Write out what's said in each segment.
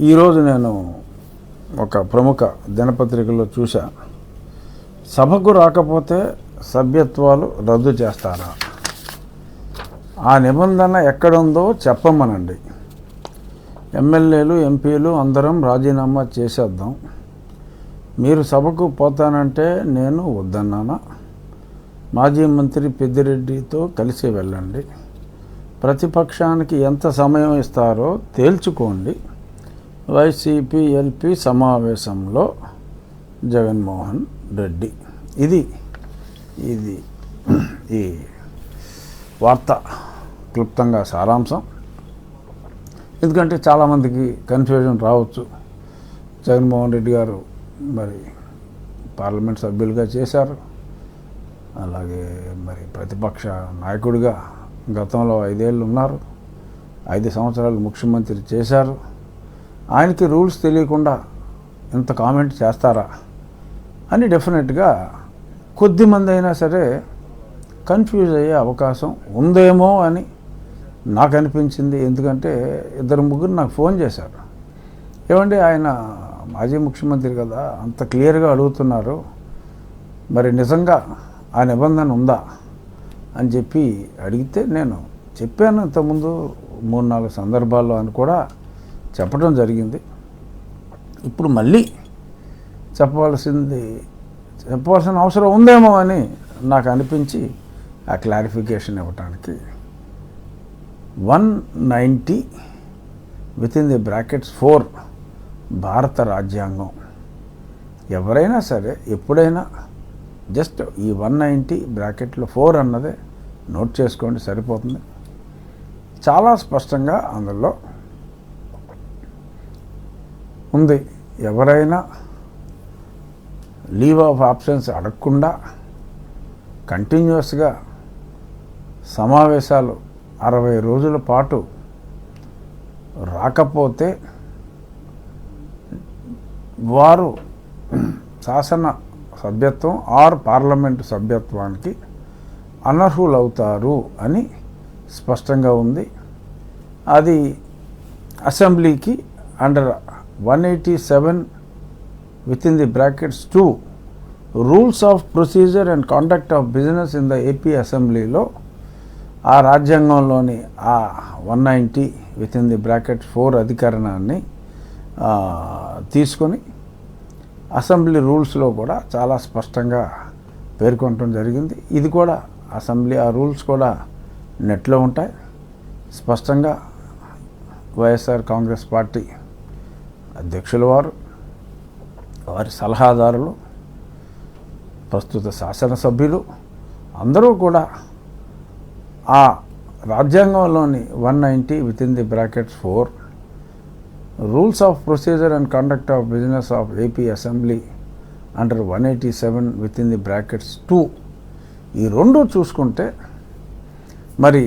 ఈరోజు నేను ఒక ప్రముఖ దినపత్రికలో చూసా, సభకు రాకపోతే సభ్యత్వాలు రద్దు చేస్తారా, ఆ నిబంధన ఎక్కడుందో చెప్పమనండి, ఎమ్మెల్యేలు ఎంపీలు అందరం రాజీనామా చేసేద్దాం, మీరు సభకు పోతానంటే నేను వద్దన్నానా, మాజీ మంత్రి పెద్దిరెడ్డితో కలిసి వెళ్ళండి, ప్రతిపక్షానికి ఎంత సమయం ఇస్తారో తేల్చుకోండి, వైసీపీ ఎల్పీ సమావేశంలో జగన్మోహన్ రెడ్డి. ఇది ఈ వార్త క్లుప్తంగా సారాంశం. ఎందుకంటే చాలామందికి కన్ఫ్యూజన్ రావచ్చు. జగన్మోహన్ రెడ్డి గారు మరి పార్లమెంట్ సభ్యులుగా చేశారు, అలాగే మరి ప్రతిపక్ష నాయకుడిగా గతంలో 5 ఏళ్ళు ఉన్నారు, 5 సంవత్సరాలు ముఖ్యమంత్రి చేశారు. ఆయనకి రూల్స్ తెలియకుండా ఇంత కామెంట్ చేస్తారా అని డెఫినెట్గా కొద్దిమంది అయినా సరే కన్ఫ్యూజ్ అయ్యే అవకాశం ఉందేమో అని నాకు అనిపించింది. ఎందుకంటే 2-3 నాకు ఫోన్ చేశారు, ఏమండి ఆయన మాజీ ముఖ్యమంత్రి కదా, అంత క్లియర్గా అడుగుతున్నారు, మరి నిజంగా ఆ నిబంధన ఉందా అని చెప్పి అడిగితే నేను చెప్పాను ఇంతకుముందు 3-4 సందర్భాల్లో అని కూడా చెప్పడం జరిగింది. ఇప్పుడు మళ్ళీ చెప్పవలసిన అవసరం ఉందేమో అని నాకు అనిపించి ఆ క్లారిఫికేషన్ ఇవ్వటానికి 190 (4) భారత రాజ్యాంగం. ఎవరైనా సరే ఎప్పుడైనా జస్ట్ ఈ 190 అన్నదే నోట్ చేసుకోండి, సరిపోతుంది. చాలా స్పష్టంగా అందులో ఉంది, ఎవరైనా లీవ్ ఆఫ్ ఆబ్సెన్స్ అడగకుండా కంటిన్యూస్గా సమావేశాలు 60 రోజుల పాటు రాకపోతే వారు శాసన సభ్యత్వం ఆర్ పార్లమెంటు సభ్యత్వానికి అనర్హులవుతారు అని స్పష్టంగా ఉంది. అది అసెంబ్లీకి under 187 (2) rules of procedure and conduct of business in the AP అసెంబ్లీలో ఆ రాజ్యాంగంలోని ఆ 190 అధికరణాన్ని తీసుకొని అసెంబ్లీ రూల్స్లో కూడా చాలా స్పష్టంగా పేర్కొనడం జరిగింది. ఇది కూడా అసెంబ్లీ ఆ రూల్స్ కూడా నెట్లో ఉంటాయి. స్పష్టంగా వైఎస్ఆర్ కాంగ్రెస్ పార్టీ అధ్యక్షుల వారి సలహాదారులు, ప్రస్తుత శాసనసభ్యులు అందరూ కూడా ఆ రాజ్యాంగంలోని 190 rules of procedure and conduct of business of AP assembly under 187 ఈ రెండు చూసుకుంటే మరి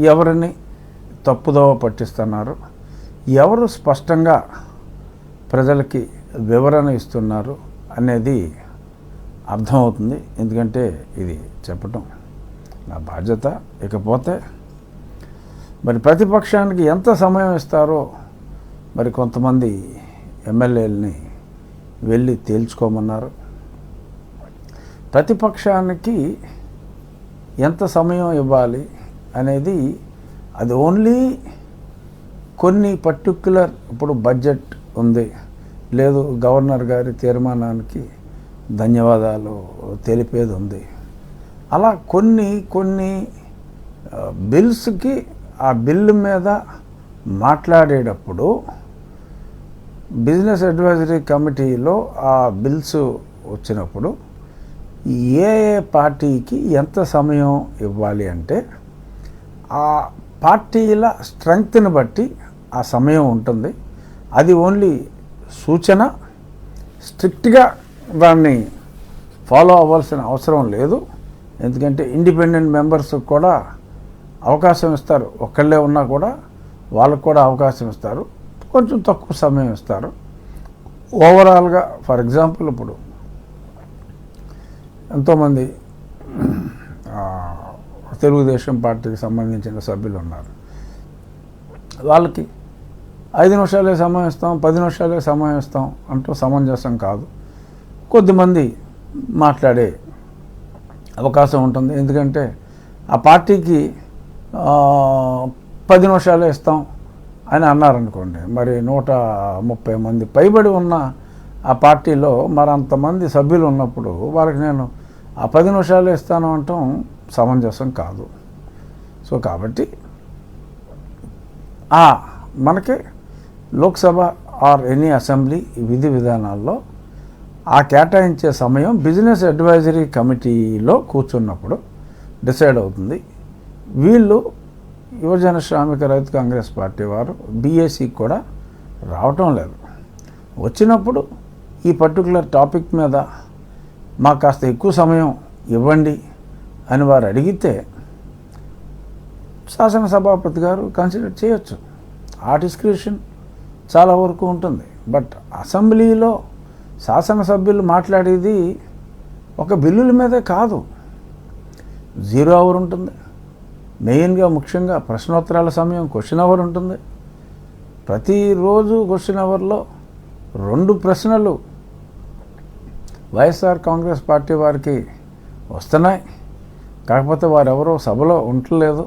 ఎవరిని తప్పుదోవ పట్టిస్తున్నారు, ఎవరు స్పష్టంగా ప్రజలకి వివరణ ఇస్తున్నారు అనేది అర్థమవుతుంది. ఎందుకంటే ఇది చెప్పటం నా బాధ్యత. ఇకపోతే మరి ప్రతిపక్షానికి ఎంత సమయం ఇస్తారో మరి కొంతమంది ఎమ్మెల్యేలని వెళ్ళి తేల్చుకోమన్నారు. ప్రతిపక్షానికి ఎంత సమయం ఇవ్వాలి అనేది అది ఓన్లీ కొన్ని పర్టిక్యులర్, ఇప్పుడు బడ్జెట్ ఉంది, లేదు గవర్నర్ గారి తీర్మానానికి ధన్యవాదాలు తెలిపేది ఉంది, అలా కొన్ని బిల్స్కి ఆ బిల్లు మీద మాట్లాడేటప్పుడు బిజినెస్ అడ్వైజరీ కమిటీలో ఆ బిల్స్ వచ్చినప్పుడు ఏ పార్టీకి ఎంత సమయం ఇవ్వాలి అంటే ఆ పార్టీల స్ట్రెంగ్త్ని బట్టి ఆ సమయం ఉంటుంది. అది ఓన్లీ సూచన, స్ట్రిక్ట్గా దాన్ని ఫాలో అవ్వాల్సిన అవసరం లేదు. ఎందుకంటే ఇండిపెండెంట్ మెంబర్స్ కూడా అవకాశం ఇస్తారు, ఒక్కళ్ళే ఉన్నా కూడా వాళ్ళకు కూడా అవకాశం ఇస్తారు, కొంచెం తక్కువ సమయం ఇస్తారు. ఓవరాల్గా ఫర్ ఎగ్జాంపుల్ ఇప్పుడు ఎంతోమంది తెలుగుదేశం పార్టీకి సంబంధించిన సభ్యులు ఉన్నారు. వాళ్ళకి 5 నిమిషాలే సమయం ఇస్తాం, 10 నిమిషాలే సమయం ఇస్తాం అంటూ సమంజసం కాదు. కొద్దిమంది మాట్లాడే అవకాశం ఉంటుంది. ఎందుకంటే ఆ పార్టీకి 10 నిమిషాలే ఇస్తాం అని అన్నారనుకోండి, మరి 130 మంది పైబడి ఉన్న ఆ పార్టీలో మరి అంతమంది సభ్యులు ఉన్నప్పుడు వాళ్ళకి నేను ఆ 10 నిమిషాలే ఇస్తాను అంటాం సమంజసం కాదు. సో కాబట్టి మనకి లోక్సభ ఆర్ ఎనీ అసెంబ్లీ విధి విధానాల్లో ఆ కేటాయించే సమయం బిజినెస్ అడ్వైజరీ కమిటీలో కూర్చున్నప్పుడు డిసైడ్ అవుతుంది. వీళ్ళు యువజన శ్రామిక రైతు కాంగ్రెస్ పార్టీ వారు బీఏసీకి కూడా రావటం లేదు. వచ్చినప్పుడు ఈ పర్టికులర్ టాపిక్ మీద మాకు కాస్త ఎక్కువ సమయం ఇవ్వండి అని వారు అడిగితే శాసనసభాపతి గారు కన్సిడర్ చేయొచ్చు. ఆ డిస్క్రిప్షన్ చాలా వరకు ఉంటుంది. బట్ అసెంబ్లీలో శాసనసభ్యులు మాట్లాడేది ఒక బిల్లుల మీదే కాదు, 0 అవర్ ఉంటుంది. మెయిన్గా ముఖ్యంగా ప్రశ్నోత్తరాల సమయం క్వశ్చన్ అవర్ ఉంటుంది. ప్రతిరోజు క్వశ్చన్ అవర్లో 2 ప్రశ్నలు వైఎస్ఆర్ కాంగ్రెస్ పార్టీ వారికి వస్తున్నాయి. కాకపోతే వారెవరో సభలో ఉండలేదు.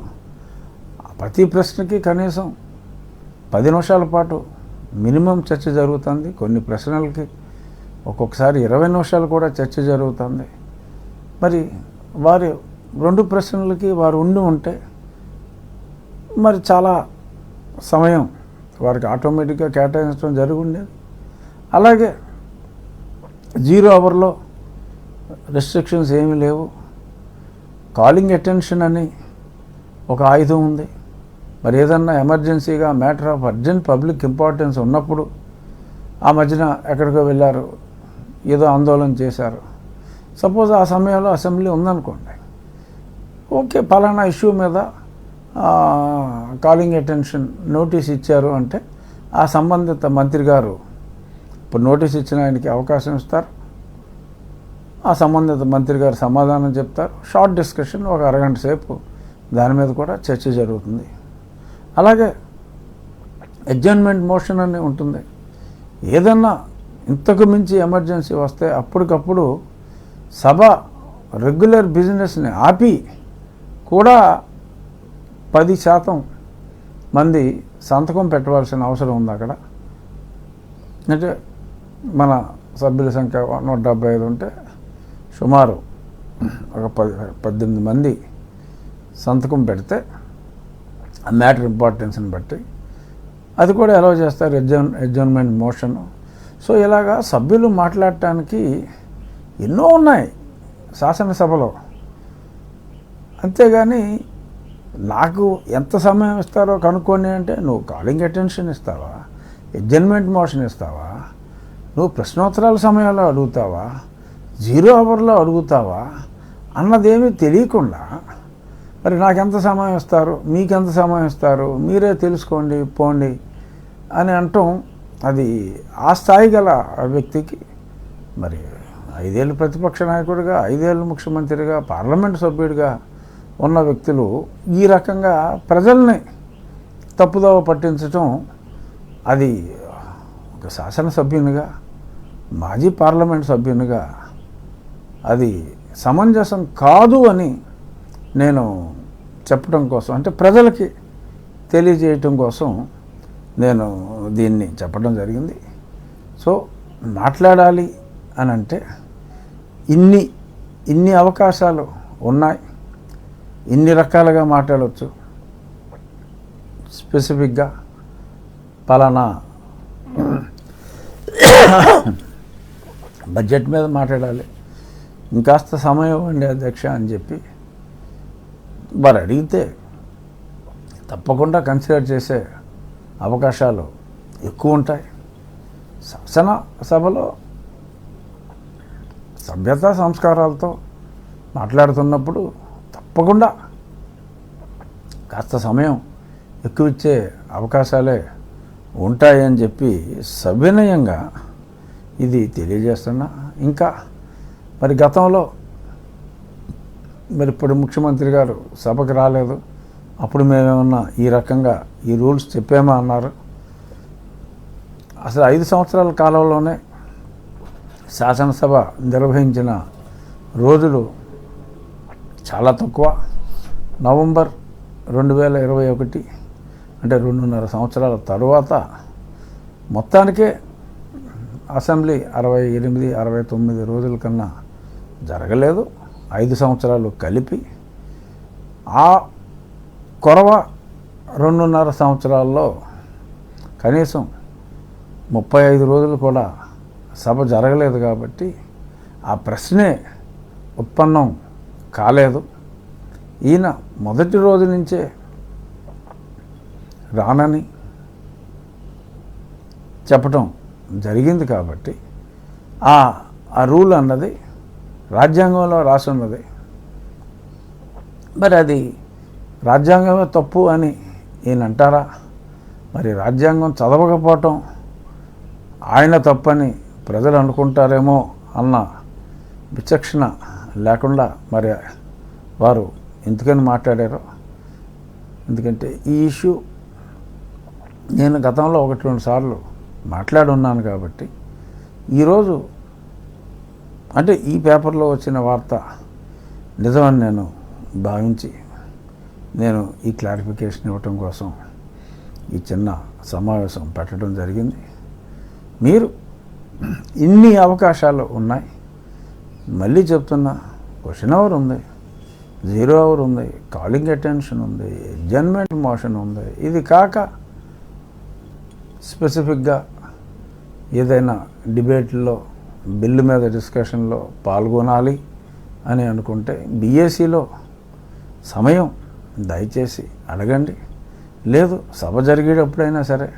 ప్రతి ప్రశ్నకి కనీసం 10 నిమిషాల పాటు మినిమం చర్చ జరుగుతుంది. కొన్ని ప్రశ్నలకి ఒక్కొక్కసారి 20 నిమిషాలు కూడా చర్చ జరుగుతుంది. మరి వారి 2 ప్రశ్నలకి వారు ఉంటే మరి చాలా సమయం వారికి ఆటోమేటిక్గా కేటాయించడం జరిగి ఉండేది. అలాగే 0 అవర్లో రెస్ట్రిక్షన్స్ ఏమీ లేవు. కాలింగ్ అటెన్షన్ అని ఒక ఆయుధం ఉంది. మరి ఏదన్నా ఎమర్జెన్సీగా matter of urgent public importance ఉన్నప్పుడు ఆ మధ్యన ఎక్కడికో వెళ్ళారు, ఏదో ఆందోళన చేశారు, సపోజ్ ఆ సమయంలో అసెంబ్లీ ఉందనుకోండి, ఓకే పలానా ఇష్యూ మీద కాలింగ్ అటెన్షన్ నోటీస్ ఇచ్చారు అంటే ఆ సంబంధిత మంత్రి గారు ఇప్పుడు నోటీస్ ఇచ్చిన ఆయనకి అవకాశం ఇస్తారు. ఆ సంబంధిత మంత్రి గారు సమాధానం చెప్తారు. షార్ట్ డిస్కషన్ ఒక అరగంట సేపు దాని మీద కూడా చర్చ జరుగుతుంది. అలాగే అడ్జర్న్మెంట్ మోషన్ అని ఉంటుంది. ఏదన్నా ఇంతకు మించి ఎమర్జెన్సీ వస్తే అప్పటికప్పుడు సభ రెగ్యులర్ బిజినెస్ని ఆపి కూడా 10% మంది సంతకం పెట్టవలసిన అవసరం ఉంది అక్కడ. అంటే మన సభ్యుల సంఖ్య 175 ఉంటే సుమారు ఒక 18 మంది సంతకం పెడితే ఆ మ్యాటర్ ఇంపార్టెన్స్ని బట్టి అది కూడా అలౌ చేస్తారు, అడ్జర్న్మెంట్ మోషన్. సో ఇలాగా సభ్యులు మాట్లాడటానికి ఎన్నో ఉన్నాయి శాసనసభలో. అంతేగాని నాకు ఎంత సమయం ఇస్తారో కనుక్కోండి అంటే నువ్వు కాలింగ్ అటెన్షన్ ఇస్తావా, అడ్జర్న్మెంట్ మోషన్ ఇస్తావా, నువ్వు ప్రశ్నోత్తరాల సమయంలో అడుగుతావా, 0 అవర్లో అడుగుతావా అన్నదేమీ తెలియకుండా మరి నాకెంత సమయం ఇస్తారు, మీకెంత సమయం ఇస్తారు, మీరే తెలుసుకోండి పోండి అని అంటాం. అది ఆ స్థాయి గల వ్యక్తికి మరి 5 ఏళ్ళు ప్రతిపక్ష నాయకుడిగా, 5 ఏళ్ళు ముఖ్యమంత్రిగా, పార్లమెంటు సభ్యుడిగా ఉన్న వ్యక్తులు ఈ రకంగా ప్రజల్ని తప్పుదోవ పట్టించటం అది ఒక శాసనసభ్యునిగా, మాజీ పార్లమెంట్ సభ్యునిగా అది సమంజసం కాదు అని నేను చెప్పడం కోసం, అంటే ప్రజలకి తెలియజేయటం కోసం నేను దీన్ని చెప్పడం జరిగింది. సో మాట్లాడాలి అని అంటే ఇన్ని అవకాశాలు ఉన్నాయి, ఇన్ని రకాలుగా మాట్లాడవచ్చు. స్పెసిఫిక్గా పలానా బడ్జెట్ మీద మాట్లాడాలి, ఇంకాస్త సమయం ఇవ్వండి అధ్యక్ష అని చెప్పి వారు అడిగితే తప్పకుండా కన్సిడర్ చేసే అవకాశాలు ఎక్కువ ఉంటాయి. శాసనసభలో సభ్యతా సంస్కారాలతో మాట్లాడుతున్నప్పుడు తప్పకుండా కాస్త సమయం ఎక్కువ ఇచ్చే అవకాశాలే ఉంటాయని చెప్పి సవినయంగా ఇది తెలియజేస్తున్నా. ఇంకా మరి గతంలో మరి ఇప్పుడు ముఖ్యమంత్రి గారు సభకు రాలేదు, అప్పుడు మేమేమన్నా ఈ రకంగా ఈ రూల్స్ చెప్పామా అన్నారు. అసలు 5 సంవత్సరాల కాలంలోనే శాసనసభ నిర్వహించిన రోజులు చాలా తక్కువ. నవంబర్ 2021 అంటే 2.5 సంవత్సరాల తరువాత మొత్తానికే అసెంబ్లీ 68-69 రోజుల కన్నా జరగలేదు. 5 సంవత్సరాలు కలిపి ఆ కొరవ 2.5 సంవత్సరాల్లో కనీసం 35 రోజులు కూడా సభ జరగలేదు. కాబట్టి ఆ ప్రశ్నే ఉత్పన్నం కాలేదు. ఈయన మొదటి రోజు నుంచే రానని చెప్పటం జరిగింది. కాబట్టి ఆ రూల్ అన్నది రాజ్యాంగంలో రాసి ఉన్నది. మరి అది రాజ్యాంగమే తప్పు అని ఈయన అంటారా? మరి రాజ్యాంగం చదవకపోవటం ఆయన తప్పని ప్రజలు అనుకుంటారేమో అన్న విచక్షణ లేకుండా మరి వారు ఎందుకని మాట్లాడారో. ఎందుకంటే ఈ ఇష్యూ నేను గతంలో 1-2 సార్లు మాట్లాడున్నాను. కాబట్టి ఈరోజు అంటే ఈ పేపర్లో వచ్చిన వార్త నిజమని నేను భావించి నేను ఈ క్లారిఫికేషన్ ఇవ్వటం కోసం ఈ చిన్న సమావేశం పెట్టడం జరిగింది. మీరు ఇన్ని అవకాశాలు ఉన్నాయి. మళ్ళీ చెప్తున్నా, క్వశ్చన్ అవర్ ఉంది, 0 అవర్ ఉంది, కాలింగ్ అటెన్షన్ ఉంది, అడ్జర్న్మెంట్ మోషన్ ఉంది. ఇది కాక స్పెసిఫిక్గా ఏదైనా డిబేట్లో బిల్లు మీద డిస్కషన్లో పాల్గొనాలి అని అనుకుంటే బీఏసీలో సమయం దయచేసి అడగండి. లేదు సభ జరిగేటప్పుడైనా సరే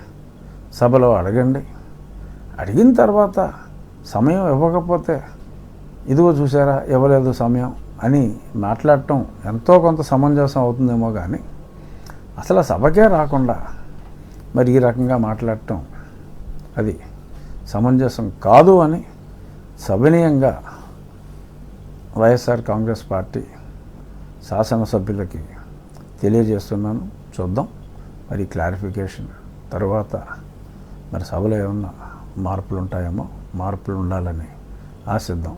సభలో అడగండి. అడిగిన తర్వాత సమయం ఇవ్వకపోతే ఇదిగో చూసారా ఇవ్వలేదు సమయం అని మాట్లాడటం ఎంతో కొంత సమంజసం అవుతుందేమో కానీ అసలు సభకే రాకుండా మరి ఈ రకంగా మాట్లాడటం అది సమంజసం కాదు అని సవినయంగా వైఎస్ఆర్ కాంగ్రెస్ పార్టీ శాసనసభ్యులకి తెలియజేస్తున్నాను. చూద్దాం మరి క్లారిఫికేషన్ తర్వాత మరి సభలో ఏమన్నా మార్పులు ఉంటాయేమో, మార్పులు ఉండాలని ఆశిద్దాం.